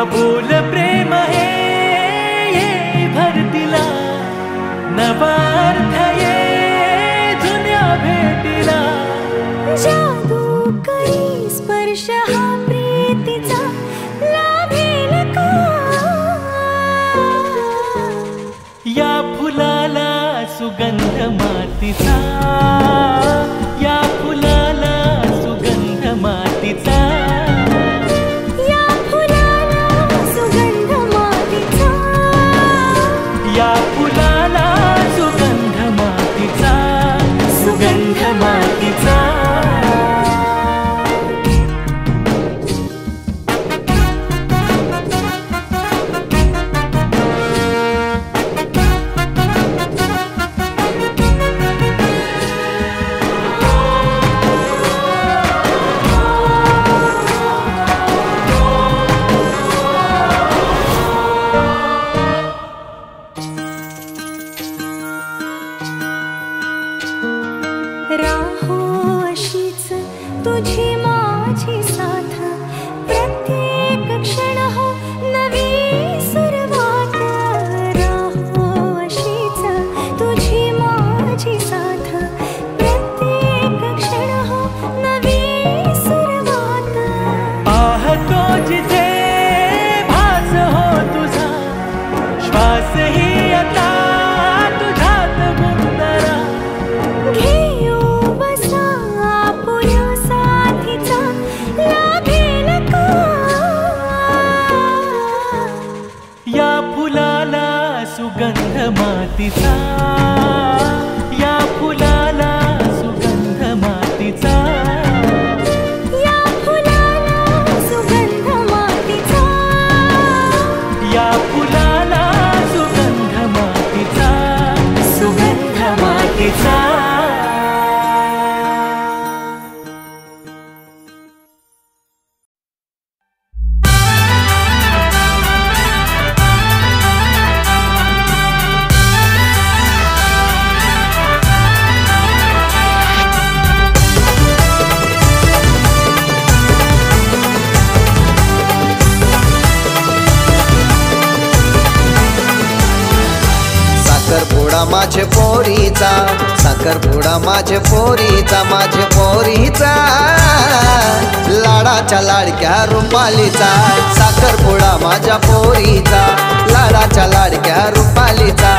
अबोल प्रेम हे भरतीला नवा अर्थ ये जुन्या भेटीला जादू करी स्पर्श हा प्रीतीचा लाभेल का या फुलाला सुगंध मातीचा या फुलाला सुगंध मातीचा या फुलाला सुगंध मातीचा या फुलाला सुगंध मातीचा सुगंध मातीचा राहो अशीच तुझी माझी साथ प्रत्येक क्षण हो नवी सुरुवात राहो अशीच तुझी माझी साथ प्रत्येक क्षण हो नवी सुरुवात पाहतो जिथे भास हो तुझा श्वास ही आता तुझ्यात गुंदरा घेऊ बसा आपुल्या साथीचा लाभेल का या फुलाला सुगंध मातीचा या फुलाला सुगंध मातीचा या फुलाला सुगंध मातीचा या फुलाला सुगंध मातीचा सुगंध मातीचा साखरपुडा माझे पोरीचा साखरपुडा माझे पोरीचा माझे पोरीचा लाडाच्या लाडक्या रुपालीचा साखरपुडा माझ्या पोरीचा लाडाच्या लाडक्या रुपालीचा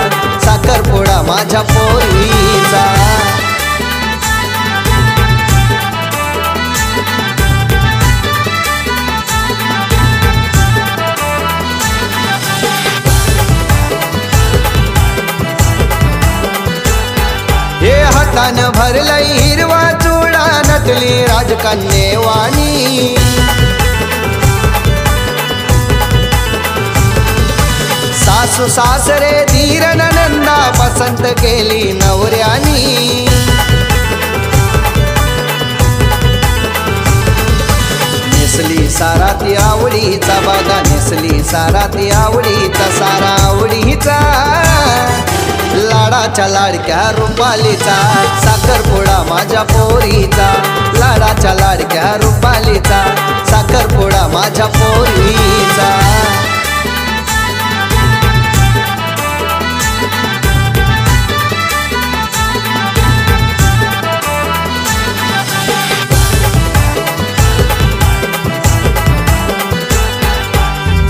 साखरपुडा माझ्या पोरीचा हे हातानं भरलंय हिरवा चुडा नटली राजकन्येवाणी सासू सासरे धीर नंदा पसंत केली नवऱ्यानी नेसली सारा ती आवडीचा बघा नेसली सारा ती आवडीचा सारा आवडीचा लाडाच्या लाडक्या रुपालीचा साखरपुडा माझ्या पोरीचा लाडाच्या लाडक्या रुपालीचा साखरपुडा माझ्या पोरीचा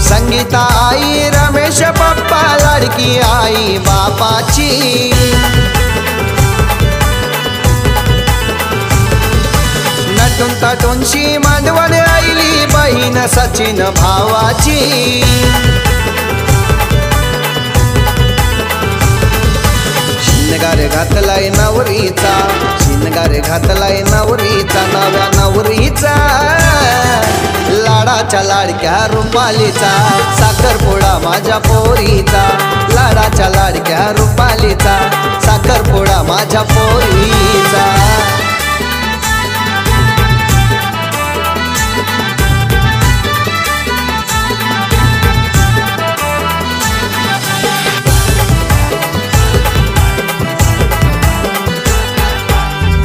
संगीता आई रमेश पप्पा लाडकी आई बापाची नटून तटूनशी मांडवण आईली बहीण सचिन भावाची शिनगार घातलाय नवरीचा शिनगार घातलाय नवरीचा नव्या नवरीचा लाडाच्या लाडक्या रुपालीचा साखरपुडा माझ्या पोरीचा लाडाच्या लाडक्या रुपालीचा साखरपुडा माझ्या पोरीचा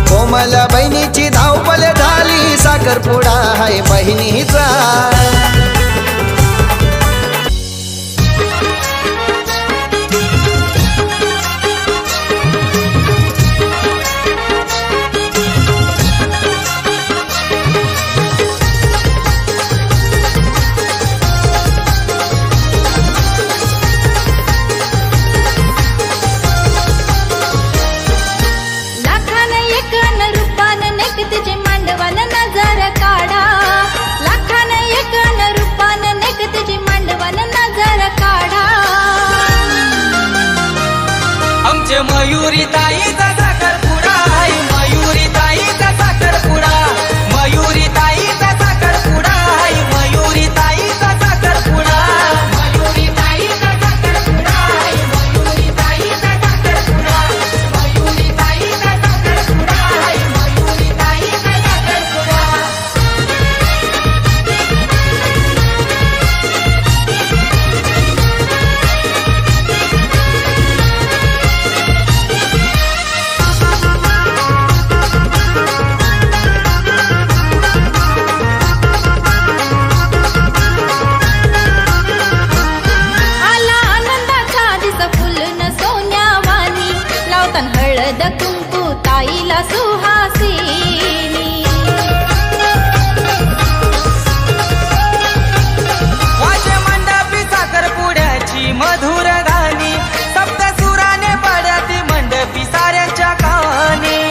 कोमल बहिणीची धावपळ झाली साखरपुडा हाय बहिणीचा आमचे मयुरी ताईचा साखरपुडा हाय मयुरी ताईचा साखरपुडा मयुरी ताईचा साखरपुडा हाय मयुरी ताईचा साखरपुडा मयुरी ताईचा साखरपुडा हाय मयुरी ताईचा साखरपुडा मयुरी ताईचा साखरपुडा हाय मयुरी ताईचा साखरपुडा हळद कुंकू ताईला सुहासिनी वाचे मंडपी साखरपुड्याची मधुर गाणी सप्त सुराने पड्याती मंडपी साऱ्यांच्या कानी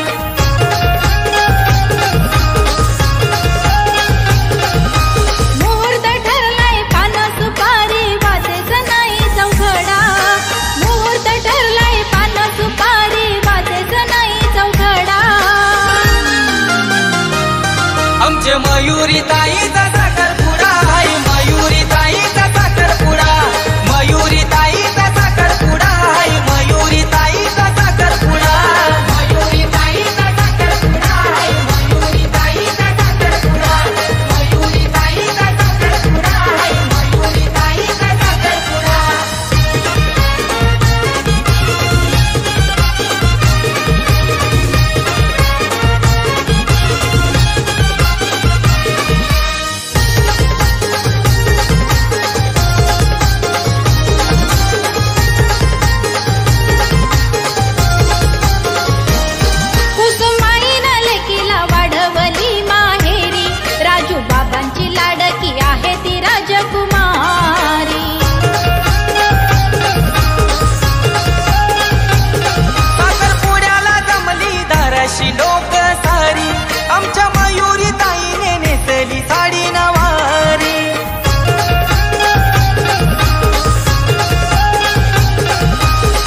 मुहूर्त ठरलाय पान सुपारी वाजेच नाही चौघडा मुहूर्त ठरलाय पान सुपारी आमचे मयुरी ताईचा साखरपुडा हाय मयुरी ताईचा साखरपुडा मयुरी ताईचा साखरपुडा हाय मयुरी ताईचा साखरपुडा मयुरी ताईचा साखरपुडा हाय मयुरी ताईचा साखरपुडा मयुरी ताईचा साखरपुडा हाय मयुरी ताईचा साखरपुडा लोक सारी आमच्या मयुरी ताईने नेसली साडी नवारी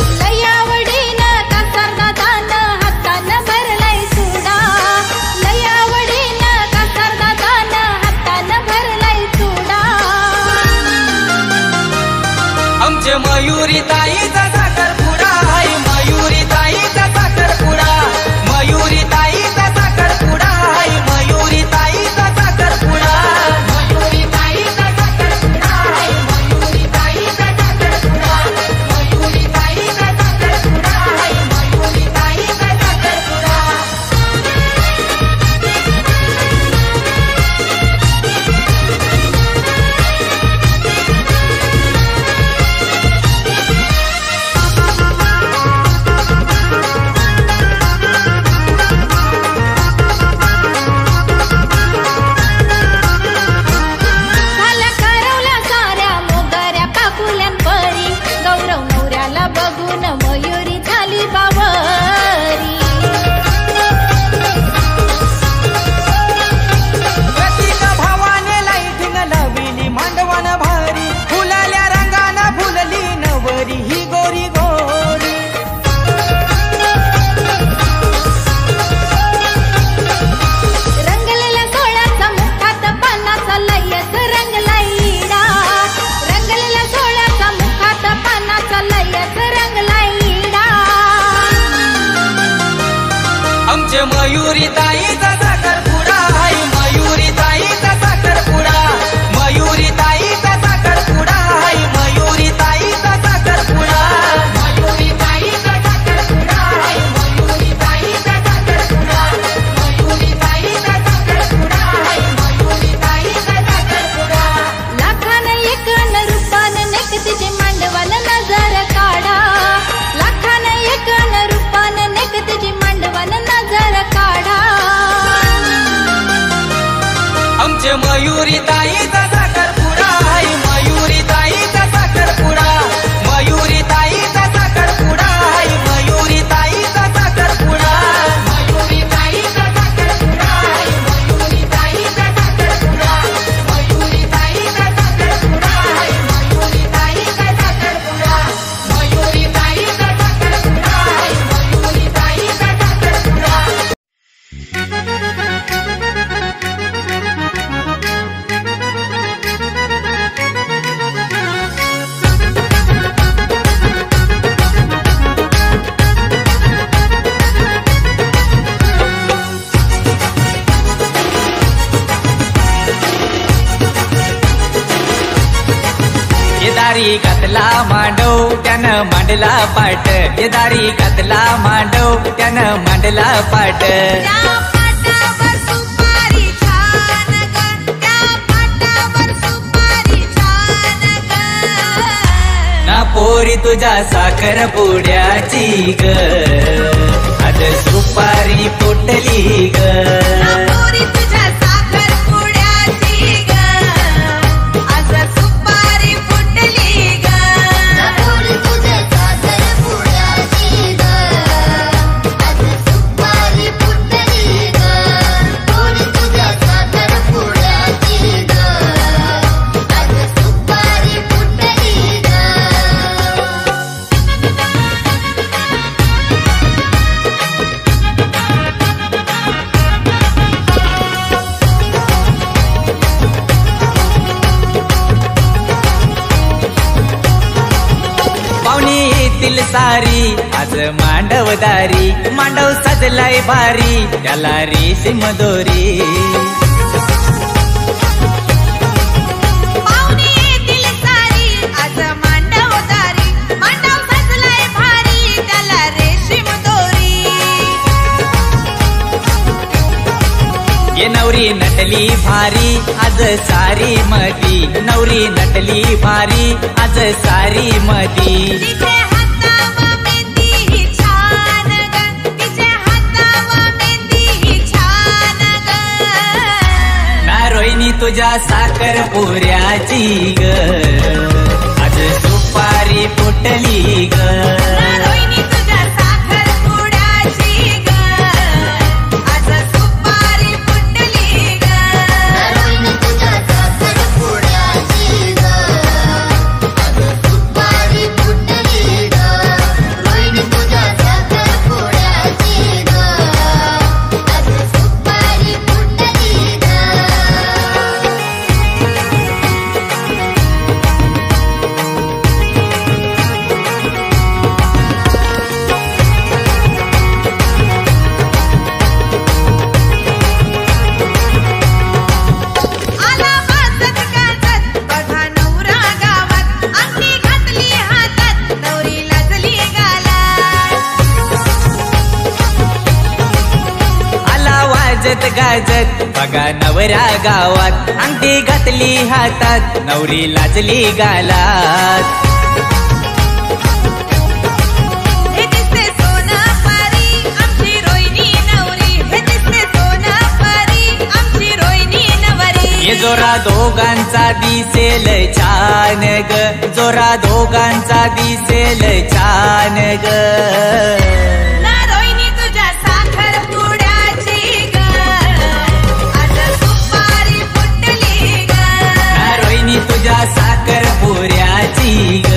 लयावडीनं कासारदादानं हातानं भरलाय चुडा लयावडीनं कासारदादानं हातानं भरलाय चुडा आमचे मयुरी ताईचा साखरपुडा हाय मयुरी ताईचा साखरपुडा मयुरी ताईचा साखरपुडा हाय मयुरी ताईचा साखरपुडा मयुरी ताईचा साखरपुडा हाय मयुरी ताईचा साखरपुडा मयुरी ताईचा साखरपुडा हाय मयुरी ताईचा साखरपुडा बघून मयुरी झाली बावरी प्रतीक भावाने लाईटिंग लाविली मांडवण भारी फुलल्या रंगानं फुलली नवरी ही गोरी गोरी रंगलेल्या सोळ्याचा मुखात पानाचा लयच रंगला इडा रंगलेल्या सोळ्याचा मुखात पानाचा लयच रंगला इडा आमचे मयुरी ताईचा साखरपुडा हाय मयुरी ताईचा साखरपुडा मयुरी ताईचा साखरपुडा हाय मयुरी ताईचा साखरपुडा मयुरी ताईचा साखरपुडा हाय मयुरी ताईचा साखरपुडा मयुरी ताईचा साखरपुडा हाय मयुरी ताईचा साखरपुडा लाखान एकन रूपान नेकतीची मांडवल नजर काढा लाखान एकन रूपान नेकतीची मांडवल नजर काढा दारी घातला मांडव त्यानं मांडला पाट, ये दारी घातला मांडव त्यानं मांडला पाट. त्या पाटावर सुपारी छान ग, त्या पाटावर सुपारी छान ग. ना पोरी तुझ्या साखर पुड्याची ग, आज सुपारी फुटली ग. ना पोरी तुझ्या साखर पुड्याची ग, आज सुपारी फुटली ग. ना पोरी तुझ्या साखर पुड्याची ग, आज सुपारी फुटली ग. पोरी तुझ्या साखर पुड्याची ग, आज सुपारी फुटली ग. पाहुणी येतील सारी आज मांडवदारी, मांडव सजलाय भारी त्याला रेशीम दोरी. पाहुणी येतील सारी आज मांडवदारी, मांडव सजलाय भारी त्याला रेशीम दोरी. ये नवरी नटली भारी आज सारी मधी, नवरी नटली भारी आज सारी मधी. तिचे हातावर मेहंदी ही छान ग, तिचे हातावर मेहंदी ही छान ग. ना रोहिणी तुझ्या साखर पुऱ्याची ग, आज सुपारी फुटली ग. ना रोहिणी तुझ्या साखर पुड्याची ग, आज सुपारी फुटली ग. ना रोहिणी तुझ्या साखर पुड्याची ग, आज सुपारी फुटली ग. रोहिणी तुझ्या साखर पुड्याची ग, आज सुपारी फुटली ग. आला वाजत गाजत बघा नवरा गावात, अंगठी घातली हातात नवरी लाजली गालात. आला वाजत गाजत बघा नवरा गावात, अंगठी घातली हातात नवरी लाजली गालात. हे दिसते सोनं परी आमची रोहिणी नवरी, हे दिसते सोनं परी आमची रोहिणी नवरी. ये जोरा दोघांचा दिसेल छान ग, जोरा दोघांचा दिसेल छान ग. ना रोहिणी तुझ्या साखर पुड्याची ग, आज सुपारी फुटली ग. ना रोहिणी तुझ्या साखर पुऱ्याची ग,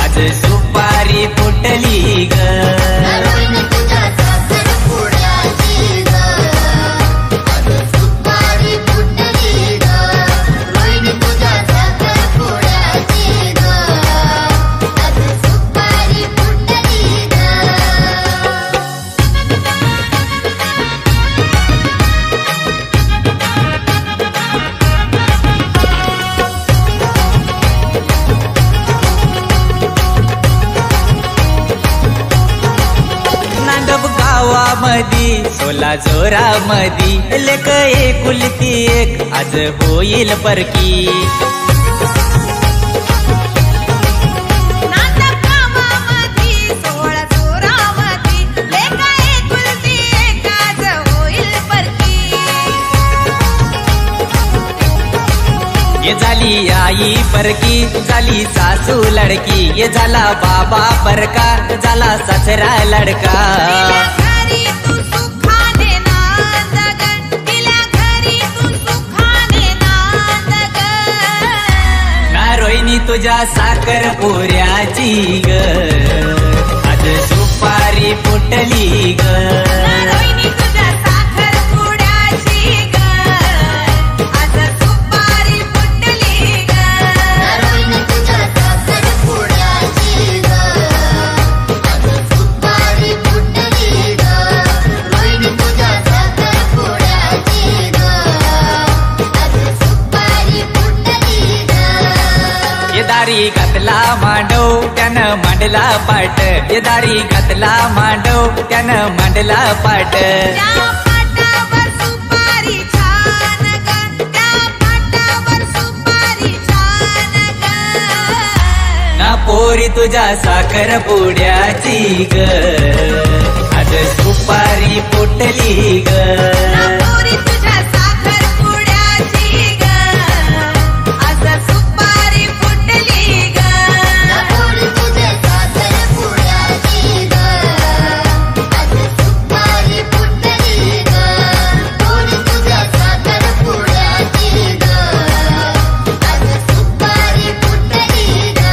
आज सुपारी फुटली ग. ना रोहिणी तुझ्या साखर पुड्याची ग, आज सुपारी फुटली ग. रोहिणी तुझ्या साखर पुड्याची ग, आज सुपारी फुटली ग. नांदब गावामधी सोला जोरामधी, लेक एकुलती एक आज होईल परकी. नांदब गावामधी 16 चोरामधी, लेका एकुलती एक आज होईल परकी. ये झाली आई परकी, झाली सासू लडकी, ये झाला बाबा परका, झाला सासरा लडका. तिला घरी तू सुखाने नांद ग, तिला घरी तू सुखाने नांद ग. ना रोहिणी तुझ्या साखर पुऱ्याची ग, आज सुपारी फुटली ग. ना रोहिणी तुझ्या साखर पुड्याची ग, आज सुपारी फुटली ग. ना रोहिणी तुझ्या साखर पुड्याची ग, आज सुपारी फुटली ग. रोहिणी तुझ्या साखर पुड्याची ग, आज सुपारी फुटली ग. ये दारी दारी घातला मांडव त्यानं मांडला पाट, ये दारी घातला मांडव त्यानं मांडला पाट. त्या पाटावर सुपारी छान ग, त्या पाटावर सुपारी छान ग. ना पोरी तुझ्या साखर पुड्याची ग, आज सुपारी फुटली ग. ना पोरी तुझ्या साखर पुड्याची ग, आज सुपारी फुटली ग. ना पोरी तुझ्या साखर पुड्याची ग, आज सुपारी फुटली ग. पोरी तुझ्या साखर पुड्याची ग, आज सुपारी फुटली ग.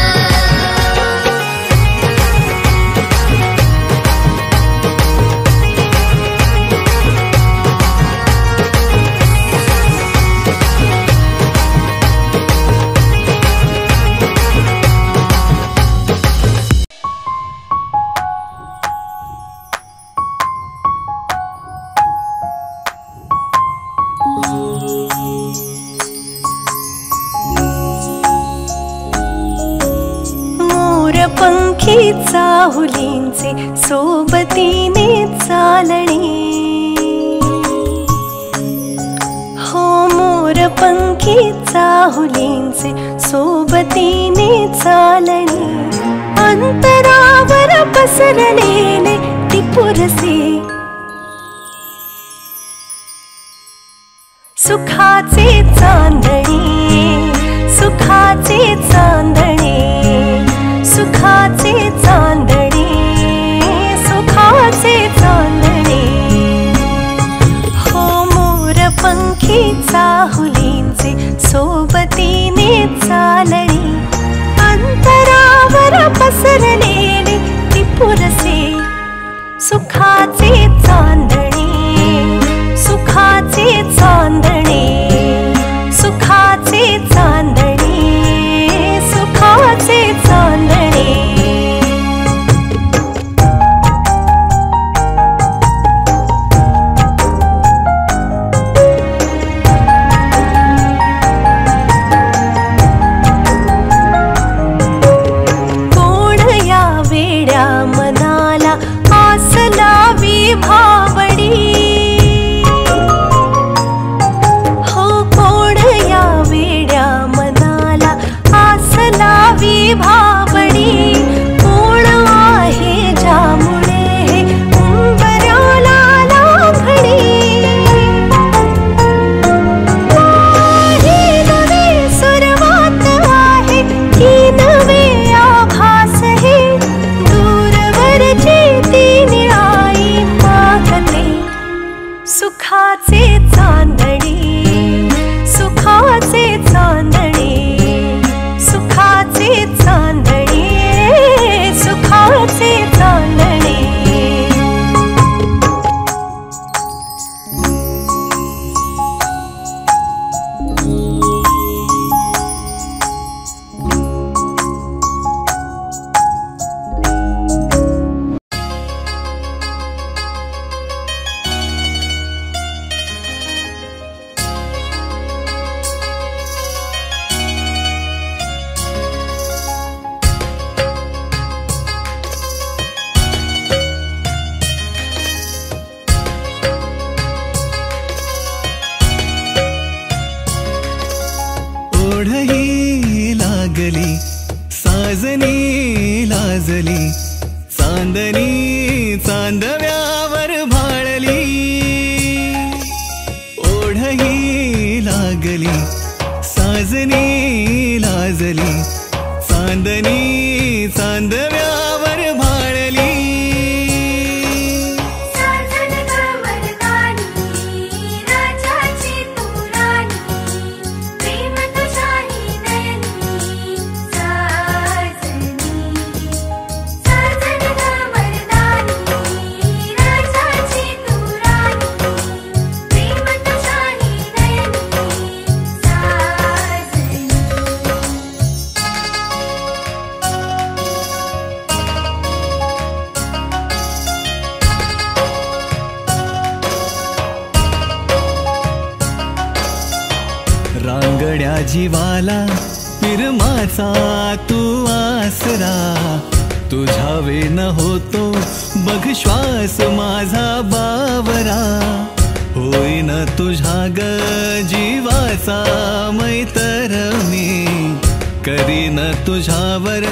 मोरपंखी चाहुलींचे सोबतीने चालणे, हो मोरपंखी चाहुलींचे सोबतीने चालणे. अंतरावर पसरलेले टिपुरसे सुखाचे चांदणे, सुखाचे चांदणे, सुखाचे चांदणे, सुखाचे चांदणे. हो मोरपंखी चाहुलींचे सोबतीने चालणे. अंतरावर पसरलेले टिपुरसे सुखाचे चांदणे, सुखाचे चांदणे, सुखाचे चांदणे, सुखाचे चांदणे. कोण या वेड्या मनाला आस लावी भावडी, हो कोण या वेड्या मनाला आस लावी भावडी. कोण आहे ज्यामुळे हे उंबऱ्याला लाभडी. ही नवी सुरुवात आहे की नवे आभास हे, दूरवरची ती निळाई मागते. सुखाचे चांदणे, सुखाचे चांदणे, सुखाचे चांदणे, सुखाचे चांदणे. ओढही लागली साजनी लाजली, चांदणी चांदव्यावर भाळली. ओढही लागली साजनी लाजली, चांदणी चांदव्यावर भाळली. साजन गवळदानी राजाची तू राणी, प्रेम तुझ्याही नयनी साजनी. साजन गवळदानी राजाची तू राणी, प्रेम तुझ्याही नयनी साजनी. रांगड्या जीवाला निर्माचा तू आसरा, तुझ्या वेन होतो बघ श्वास माझा बावरा. होईन तुझ्या ग जीवाचा मैतर मी, करीन तुझ्यावर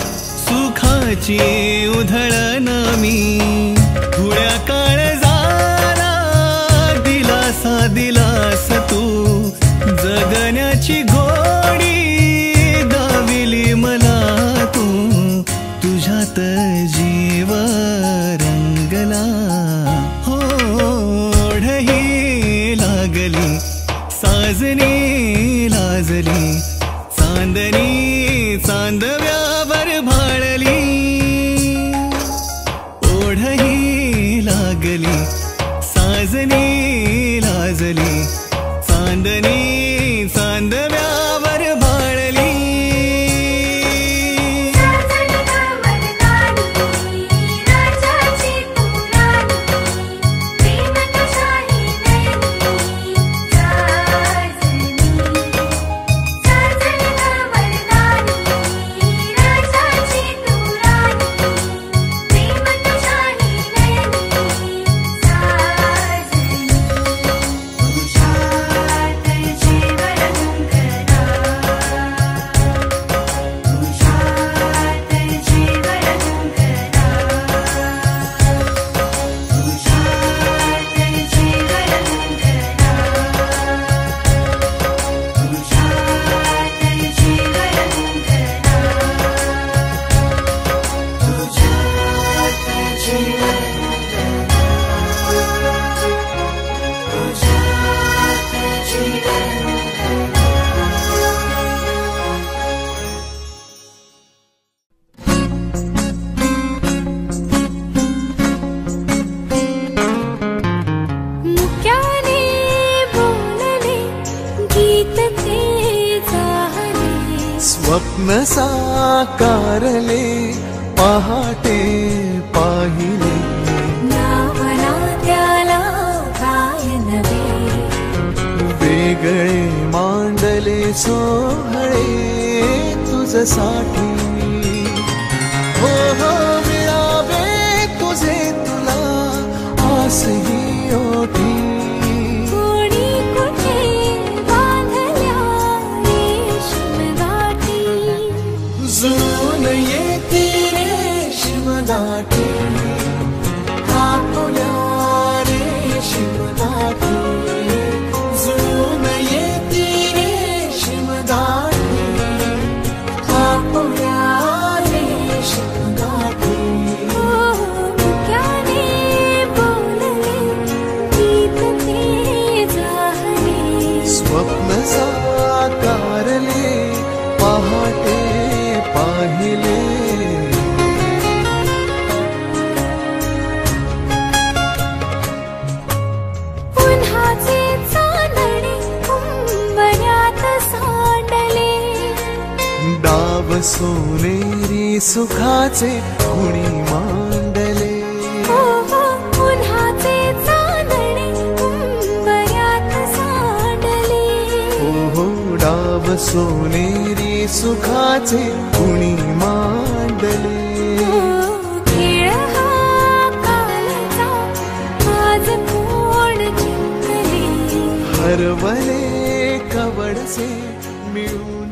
सुखाची उधळण मी. थोड्या काळ जारा दिलासा दिलास तू, जगण्याची घोडी दाविली मला तू. तुझ्यात जीव रंगला हो, ओढही लागली साजनी लाजली, चांदणी चांदव्यावर भाळली. ओढही लागली साजनी लाजली, चांदणी चांदव्यावर भाळली. साजणी गमरदानी राजाची तू राणी, प्रेम तुझ्याही नयनी साजनी. साजणी गमरदानी राजाची तू राणी, प्रेम तुझ्याही नयनी साजनी. तुझ्यात जीव रंगला, तुझ्यात जीव रंगला, तुझ्यात जीव रंगला, तुझ्यात जीव मुक्याने बोलले गीत ते जाहले, स्वप्न साकारले पहाटे पाहिले. नावना त्याला काय नवे, वेगळे मांडले सोहळे तुझसाठी. हो हो मिळावे तुझे तुला आसही ओठी. कोणी कुठे बांधल्या रेशीम गाठी, जुळून येते रेशीम दाटी, कापुल्या रेशीम दाटी. जुळून येते रेशीम दाटी, कापुल्या रेशीम दाटी. मुक्याने बोलले गीत ते जाहले, स्वप्न साकारले पहाटे पाहिले. उन्हाचे चांदणे उंबऱ्यात सांडले, डाव सोनेरी सुखाचे कुणी मांडले. हो हो उन्हाचे चांदणे उंबऱ्यात सांडले. हो डाव सोनेरी सुखाचे कुणी मांडले. खेळ हा कालचा आज कोण जिंकले, हरवले कवडसे मिळून